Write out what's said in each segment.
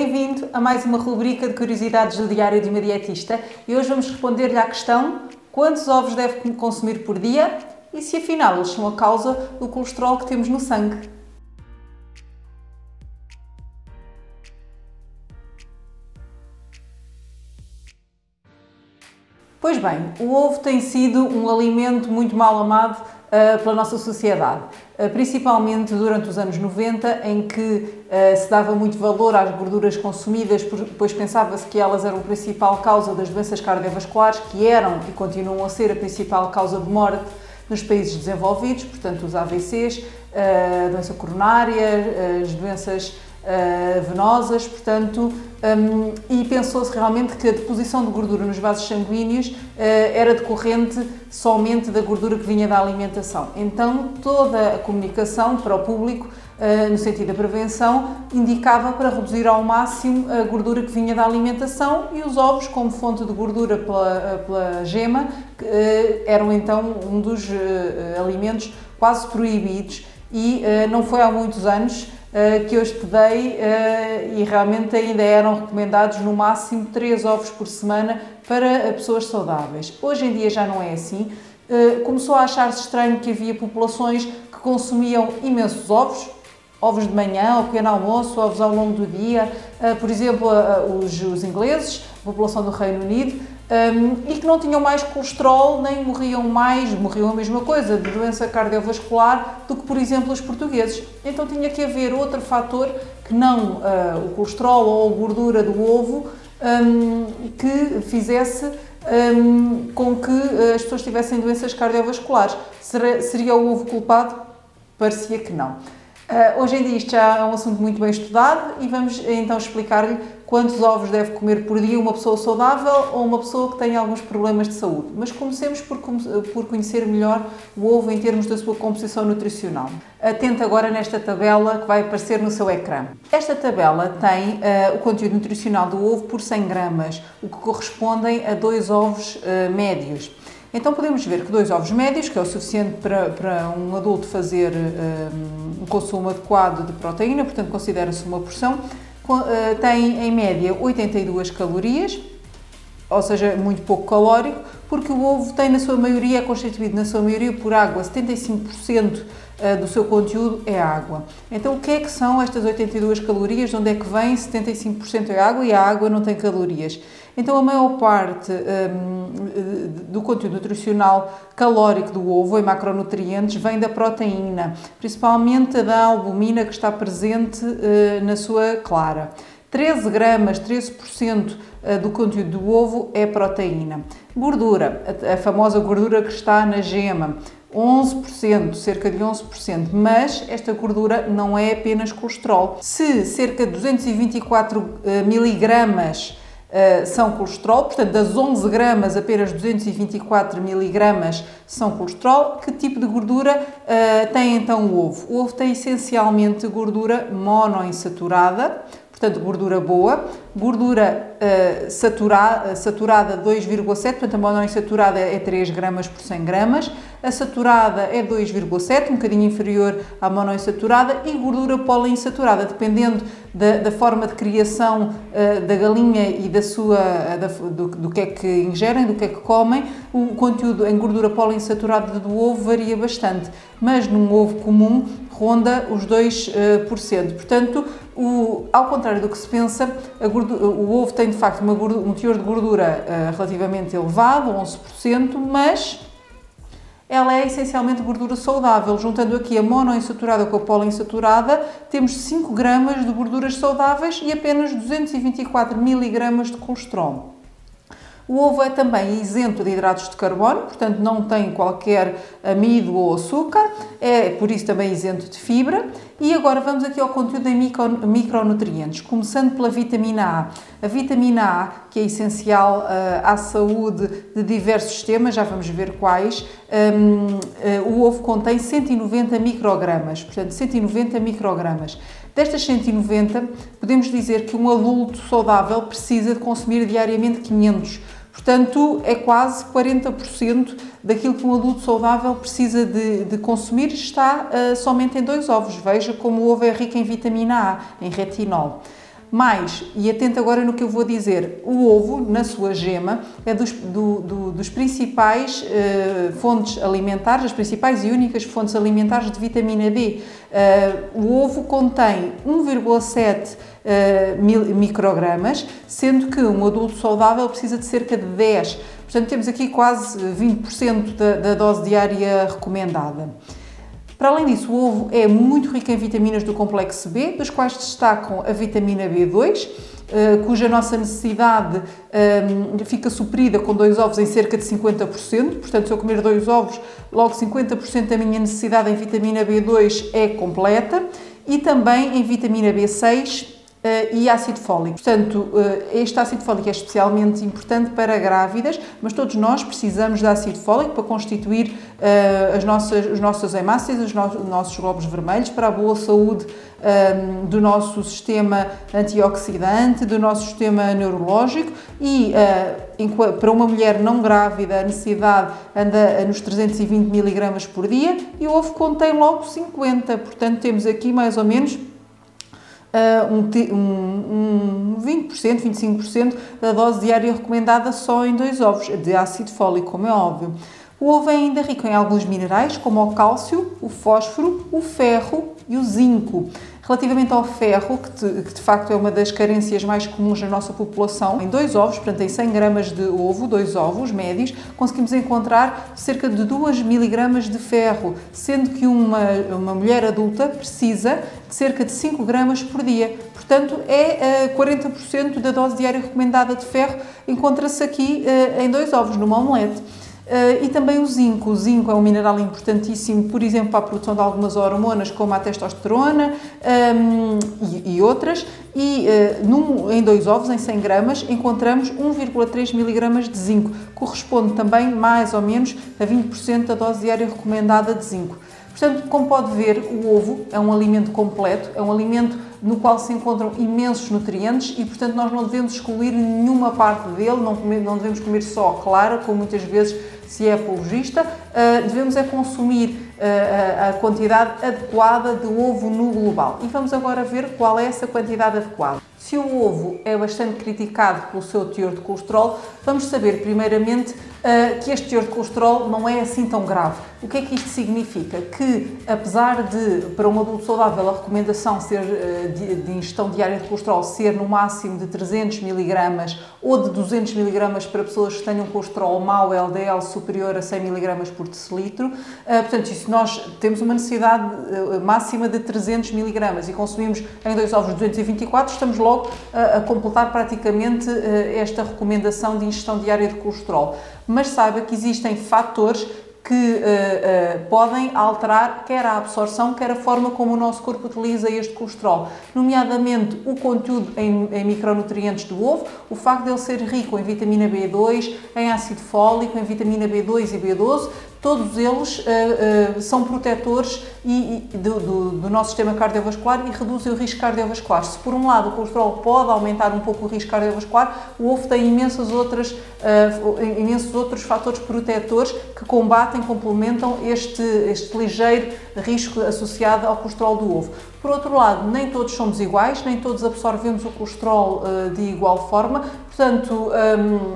Bem-vindo a mais uma rubrica de curiosidades do Diário de uma Dietista e hoje vamos responder-lhe à questão: quantos ovos deve consumir por dia e se afinal eles são a causa do colesterol que temos no sangue? Pois bem, o ovo tem sido um alimento muito mal amado pela nossa sociedade, principalmente durante os anos 90, em que se dava muito valor às gorduras consumidas, pois pensava-se que elas eram a principal causa das doenças cardiovasculares, que eram e continuam a ser a principal causa de morte nos países desenvolvidos, portanto os AVCs, a doença coronária, as doenças venosas, portanto, e pensou-se realmente que a deposição de gordura nos vasos sanguíneos era decorrente somente da gordura que vinha da alimentação. Então, toda a comunicação para o público, no sentido da prevenção, indicava para reduzir ao máximo a gordura que vinha da alimentação e os ovos, como fonte de gordura pela gema, eram então um dos alimentos quase proibidos e não foi há muitos anos que eu estudei e realmente ainda eram recomendados no máximo 3 ovos por semana para pessoas saudáveis. Hoje em dia já não é assim. Começou a achar-se estranho que havia populações que consumiam imensos ovos, ovos de manhã, ao pequeno almoço, ovos ao longo do dia, por exemplo, os ingleses, a população do Reino Unido, e que não tinham mais colesterol, nem morriam a mesma coisa, de doença cardiovascular, do que, por exemplo, os portugueses. Então tinha que haver outro fator que não o colesterol ou a gordura do ovo, que fizesse com que as pessoas tivessem doenças cardiovasculares. Seria o ovo culpado? Parecia que não. Hoje em dia isto já é um assunto muito bem estudado e vamos então explicar-lhe quantos ovos deve comer por dia uma pessoa saudável ou uma pessoa que tenha alguns problemas de saúde. Mas comecemos por conhecer melhor o ovo em termos da sua composição nutricional. Atente agora nesta tabela que vai aparecer no seu ecrã. Esta tabela tem o conteúdo nutricional do ovo por 100 gramas, o que correspondem a 2 ovos médios. Então podemos ver que 2 ovos médios, que é o suficiente para um adulto fazer um consumo adequado de proteína, portanto considera-se uma porção, tem em média 82 calorias, ou seja, muito pouco calórico, porque o ovo tem na sua maioria, é constituído na sua maioria por água, 75% do seu conteúdo é água. Então o que é que são estas 82 calorias? De onde é que vem? 75% é água e a água não tem calorias. Então a maior parte do conteúdo nutricional calórico do ovo, em macronutrientes, vem da proteína, principalmente da albumina que está presente na sua clara. 13 gramas, 13% do conteúdo do ovo é proteína. Gordura, a famosa gordura que está na gema, 11%, cerca de 11%, mas esta gordura não é apenas colesterol. Se cerca de 224 miligramas são colesterol, portanto das 11 gramas apenas 224 miligramas são colesterol, que tipo de gordura tem então o ovo? O ovo tem essencialmente gordura monoinsaturada, portanto gordura boa, gordura saturada 2,7, portanto a monoinsaturada é 3 gramas por 100 gramas, a saturada é 2,7, um bocadinho inferior à monoinsaturada, e gordura poliinsaturada, dependendo da forma de criação da galinha e do que é que ingerem, do que é que comem, o conteúdo em gordura poliinsaturada do ovo varia bastante, mas num ovo comum ronda os 2%. Portanto, ao contrário do que se pensa, o ovo tem de facto um teor de gordura relativamente elevado, 11%, mas ela é essencialmente gordura saudável. Juntando aqui a monoinsaturada com a poliinsaturada, temos 5 gramas de gorduras saudáveis e apenas 224 miligramas de colesterol. O ovo é também isento de hidratos de carbono, portanto não tem qualquer amido ou açúcar, é por isso também isento de fibra. E agora vamos aqui ao conteúdo em micronutrientes, começando pela vitamina A. A vitamina A, que é essencial à saúde de diversos sistemas, já vamos ver quais, o ovo contém 190 microgramas, portanto 190 microgramas. Destas 190, podemos dizer que um adulto saudável precisa de consumir diariamente 500. Portanto, é quase 40% daquilo que um adulto saudável precisa de consumir está somente em 2 ovos. Veja como o ovo é rico em vitamina A, em retinol. Mais, e atento agora no que eu vou dizer, o ovo, na sua gema, é dos principais fontes alimentares, as principais e únicas fontes alimentares de vitamina D. O ovo contém 1,7 microgramas, sendo que um adulto saudável precisa de cerca de 10. Portanto, temos aqui quase 20% da dose diária recomendada. Para além disso, o ovo é muito rico em vitaminas do complexo B, dos quais destacam a vitamina B2, cuja nossa necessidade fica suprida com 2 ovos em cerca de 50%. Portanto, se eu comer 2 ovos, logo 50% da minha necessidade em vitamina B2 é completa. E também em vitamina B6 e ácido fólico. Portanto, este ácido fólico é especialmente importante para grávidas, mas todos nós precisamos de ácido fólico para constituir os nossos hemácias, os nossos glóbulos vermelhos, para a boa saúde do nosso sistema antioxidante, do nosso sistema neurológico e para uma mulher não grávida a necessidade anda nos 320 mg por dia e o ovo contém logo 50, portanto temos aqui mais ou menos 20%, 25% da dose diária recomendada só em 2 ovos de ácido fólico, como é óbvio. O ovo é ainda rico em alguns minerais, como o cálcio, o fósforo, o ferro e o zinco. Relativamente ao ferro, que de facto é uma das carências mais comuns na nossa população, em 2 ovos, portanto em 100 gramas de ovo, 2 ovos médios, conseguimos encontrar cerca de 2 miligramas de ferro, sendo que uma mulher adulta precisa de cerca de 5 gramas por dia. Portanto, 40% da dose diária recomendada de ferro encontra-se aqui em 2 ovos, numa omelete. E também o zinco. O zinco é um mineral importantíssimo, por exemplo, para a produção de algumas hormonas, como a testosterona e outras. E em 2 ovos, em 100 gramas, encontramos 1,3 mg de zinco. Corresponde também, mais ou menos, a 20% da dose diária recomendada de zinco. Portanto, como pode ver, o ovo é um alimento completo, é um alimento no qual se encontram imensos nutrientes e, portanto, nós não devemos excluir nenhuma parte dele, não devemos comer só a clara, como muitas vezes se é apologista, devemos consumir a quantidade adequada de ovo no global. E vamos agora ver qual é essa quantidade adequada. Se o ovo é bastante criticado pelo seu teor de colesterol, vamos saber primeiramente que este teor de colesterol não é assim tão grave. O que é que isto significa? Que, apesar de, para um adulto saudável, a recomendação ser de ingestão diária de colesterol ser no máximo de 300 mg ou de 200 mg para pessoas que tenham colesterol mau, LDL, superior a 100 mg por decilitro, portanto, se nós temos uma necessidade máxima de 300 mg e consumimos em 2 ovos 224, estamos logo a completar praticamente esta recomendação de ingestão diária de colesterol. Mas saiba que existem fatores que podem alterar quer a absorção, quer a forma como o nosso corpo utiliza este colesterol, nomeadamente o conteúdo em micronutrientes do ovo, o facto de ele ser rico em vitamina B2, em ácido fólico, em vitamina B2 e B12, todos eles são protetores do nosso sistema cardiovascular e reduzem o risco cardiovascular. Se por um lado o colesterol pode aumentar um pouco o risco cardiovascular, o ovo tem imensos outros fatores protetores que combatem, complementam este ligeiro risco associado ao colesterol do ovo. Por outro lado, nem todos somos iguais, nem todos absorvemos o colesterol de igual forma, portanto,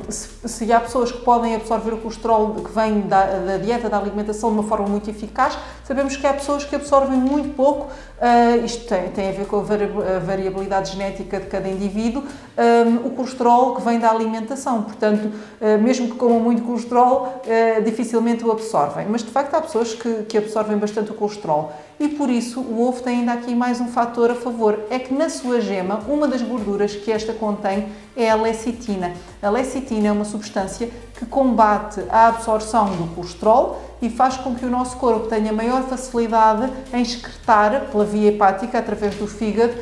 se há pessoas que podem absorver o colesterol que vem da dieta, da alimentação de uma forma muito eficaz, sabemos que há pessoas que absorvem muito pouco, isto tem a ver com a variabilidade genética de cada indivíduo, o colesterol que vem da alimentação, portanto, mesmo que comam muito colesterol, dificilmente o absorvem, mas de facto há pessoas que absorvem bastante o colesterol. E por isso o ovo tem ainda aqui mais um fator a favor, é que na sua gema, uma das gorduras que esta contém é a lecitina. A lecitina é uma substância que combate a absorção do colesterol e faz com que o nosso corpo tenha maior facilidade em excretar pela via hepática, através do fígado,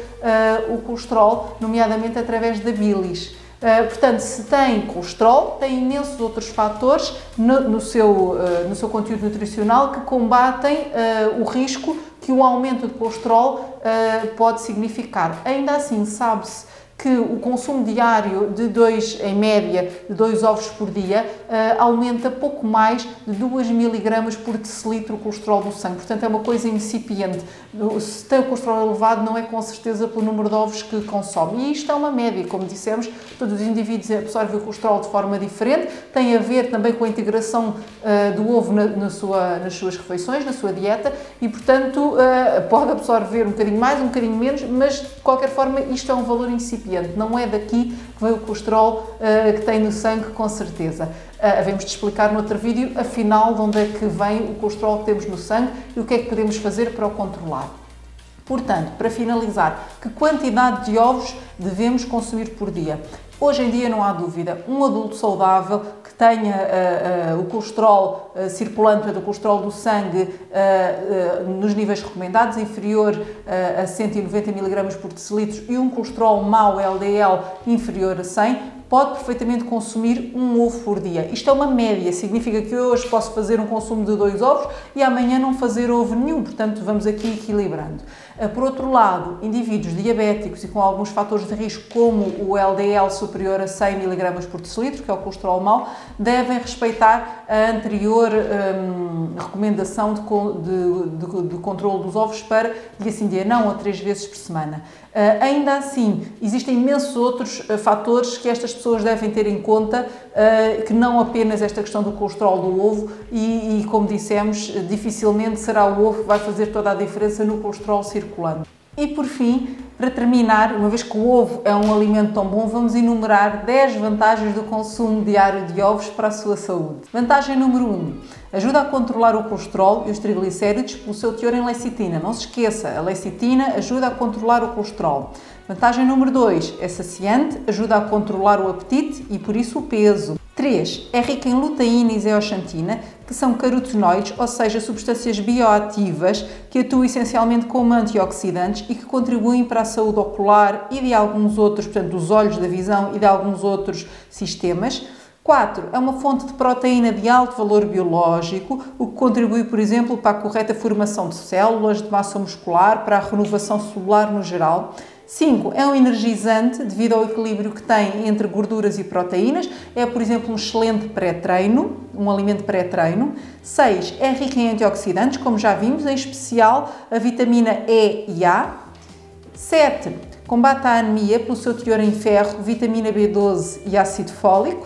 o colesterol, nomeadamente através da bilis. Portanto, se tem colesterol, tem imensos outros fatores no seu conteúdo nutricional que combatem o risco que o aumento de colesterol pode significar. Ainda assim, sabe-se que o consumo diário de em média, de 2 ovos por dia, aumenta pouco mais de 2 miligramas por decilitro o colesterol do sangue. Portanto, é uma coisa incipiente. Se tem o colesterol elevado, não é com certeza pelo número de ovos que consome. E isto é uma média, como dissemos, todos os indivíduos absorvem o colesterol de forma diferente, tem a ver também com a integração do ovo nas suas refeições, na sua dieta, e, portanto, pode absorver um bocadinho mais, um bocadinho menos, mas, de qualquer forma, isto é um valor incipiente. Não é daqui que vem o colesterol que tem no sangue, com certeza. Havemos de explicar no outro vídeo, afinal, de onde é que vem o colesterol que temos no sangue e o que é que podemos fazer para o controlar. Portanto, para finalizar, que quantidade de ovos devemos consumir por dia? Hoje em dia não há dúvida, um adulto saudável que tenha o colesterol circulante, o colesterol do sangue nos níveis recomendados, inferior a 190 mg por decilitro, e um colesterol mau LDL inferior a 100, pode perfeitamente consumir um ovo por dia. Isto é uma média, significa que hoje posso fazer um consumo de 2 ovos e amanhã não fazer ovo nenhum, portanto vamos aqui equilibrando. Por outro lado, indivíduos diabéticos e com alguns fatores de risco, como o LDL superior a 100 mg por decilitro, que é o colesterol mau, devem respeitar a anterior recomendação de controle dos ovos para dia sim dia não, ou 3 vezes por semana. Ainda assim, existem imensos outros fatores que estas pessoas devem ter em conta, que não apenas esta questão do colesterol do ovo e como dissemos, dificilmente será o ovo que vai fazer toda a diferença no colesterol circulante. E por fim, para terminar, uma vez que o ovo é um alimento tão bom, vamos enumerar 10 vantagens do consumo diário de ovos para a sua saúde. Vantagem número 1. Ajuda a controlar o colesterol e os triglicéridos pelo seu teor em lecitina. Não se esqueça, a lecitina ajuda a controlar o colesterol. Vantagem número 2. É saciante, ajuda a controlar o apetite e, por isso, o peso. 3. É rica em luteína e zeaxantina, que são carotenoides, ou seja, substâncias bioativas que atuam essencialmente como antioxidantes e que contribuem para a saúde ocular e de alguns outros, portanto, dos olhos, da visão e de alguns outros sistemas. 4. É uma fonte de proteína de alto valor biológico, o que contribui, por exemplo, para a correta formação de células, de massa muscular, para a renovação celular no geral. 5. É um energizante devido ao equilíbrio que tem entre gorduras e proteínas. É, por exemplo, um excelente pré-treino, um alimento pré-treino. 6. É rico em antioxidantes, como já vimos, em especial a vitamina E e A. 7. Combate a anemia pelo seu teor em ferro, vitamina B12 e ácido fólico.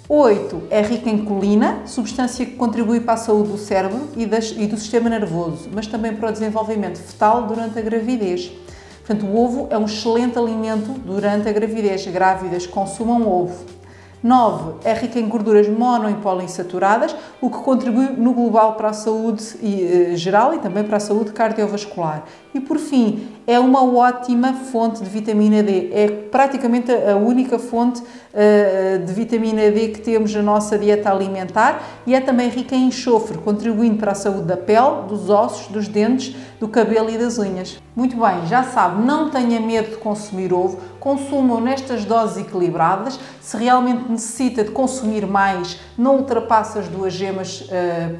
8. É rica em colina, substância que contribui para a saúde do cérebro e do sistema nervoso, mas também para o desenvolvimento fetal durante a gravidez. Portanto, o ovo é um excelente alimento durante a gravidez. Grávidas, consumam ovo. 9. É rica em gorduras mono e poliinsaturadas, o que contribui no global para a saúde geral e também para a saúde cardiovascular. E, por fim, é uma ótima fonte de vitamina D. É praticamente a única fonte de vitamina D que temos na nossa dieta alimentar e é também rica em enxofre, contribuindo para a saúde da pele, dos ossos, dos dentes, do cabelo e das unhas. Muito bem, já sabe, não tenha medo de consumir ovo, consumam nestas doses equilibradas. Se realmente necessita de consumir mais, não ultrapasse as 2 gemas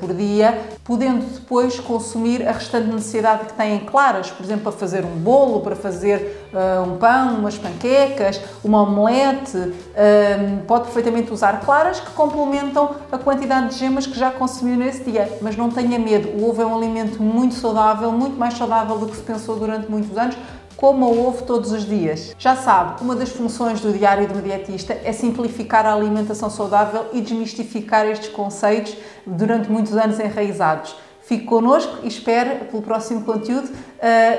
por dia, podendo depois consumir a restante necessidade que têm claras, por exemplo, para fazer um bolo, para fazer um pão, umas panquecas, uma omelete. Pode perfeitamente usar claras que complementam a quantidade de gemas que já consumiu nesse dia, mas não tenha medo, o ovo é um alimento muito saudável, muito mais saudável do que se pensou durante muitos anos. Coma o ovo todos os dias. Já sabe, uma das funções do Diário de uma Dietista é simplificar a alimentação saudável e desmistificar estes conceitos durante muitos anos enraizados. Fique connosco e espere pelo próximo conteúdo.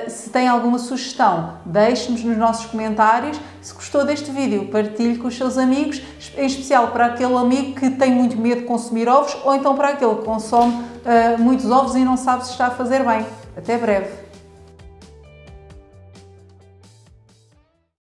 Se tem alguma sugestão, deixe-nos nos nossos comentários. Se gostou deste vídeo, partilhe com os seus amigos, em especial para aquele amigo que tem muito medo de consumir ovos ou então para aquele que consome muitos ovos e não sabe se está a fazer bem. Até breve!